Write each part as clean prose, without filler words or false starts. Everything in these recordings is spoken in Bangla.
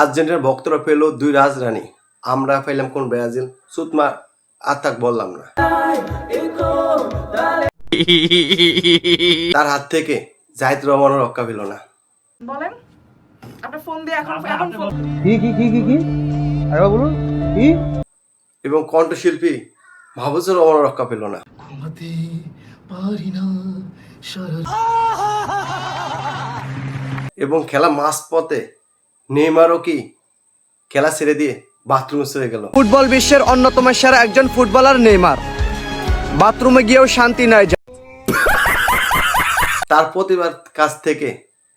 আর্জেন্টিনার ভক্তরা পেল 2 রাজরানী, আমরা পেলাম কোন ব্রাজিল? সুতমা আত্মাক বললাম না। তার হাত থেকে জাহিদ রহমানও রক্ষা পেল না। বলেন আপনার ফোন দিয়ে এখন ফোন কি আরে বলুন কি। এবং কণ্ঠশিল্পী মাহফুজুর রহমানও রক্ষা পেল না। এবং খেলা মাঝপথে নেইমারও কি খেলা ছেড়ে দিয়ে বাথরুমে চলে গেল। ফুটবল বিশ্বের অন্যতম সেরা একজন ফুটবলার নেইমার বাথরুমে গিয়েও শান্তি নাই। তার প্রতিবার কাছ থেকে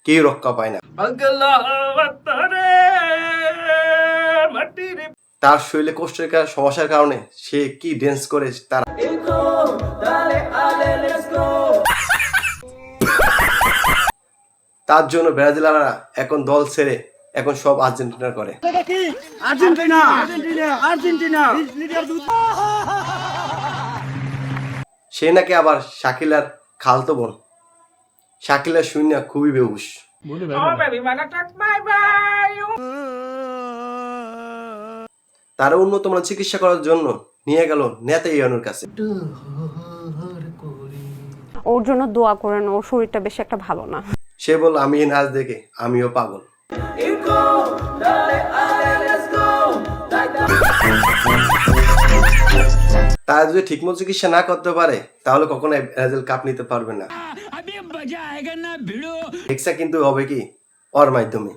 কেউ রক্ষা পায় না। তার শরীরে কোষ্ঠকাঠিন্যের সমস্যার কারণে সে কি ড্যান্স করে তার তার জন্য ব্রাজিলাররা এখন দল ছেড়ে এখন সব আর্জেন্টিনা করে। সে নাকি আবার শাকিলার খালতো বোন। শাকিলা শূন্য খুবই বেহুশ। তারা উন্নত মানের চিকিৎসা করার জন্য নিয়ে গেল নেতানিয়াহুর কাছে। ওর জন্য দোয়া করেন, ওর শরীরটা বেশি একটা ভালো না। সে বলল আমি এই নাচ দেখে আমিও পাগল। তারা যদি ঠিকমতো চিকিৎসা না করতে পারে তাহলে কখনো ব্রাজিল কাপ নিতে পারবে না। হেক্সা কিন্তু হবে কি ওর মাধ্যমে।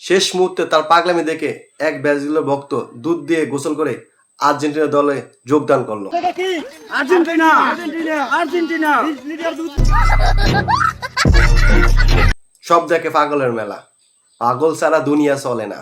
শেষ মুহূর্তে তার পাগলামি দেখে এক ব্রাজিলের ভক্ত দুধ দিয়ে গোসল করে আর্জেন্টিনা দলে যোগদান করলো। সব দেখে পাগলের মেলা, পাগল ছাড়া দুনিয়া চলে না।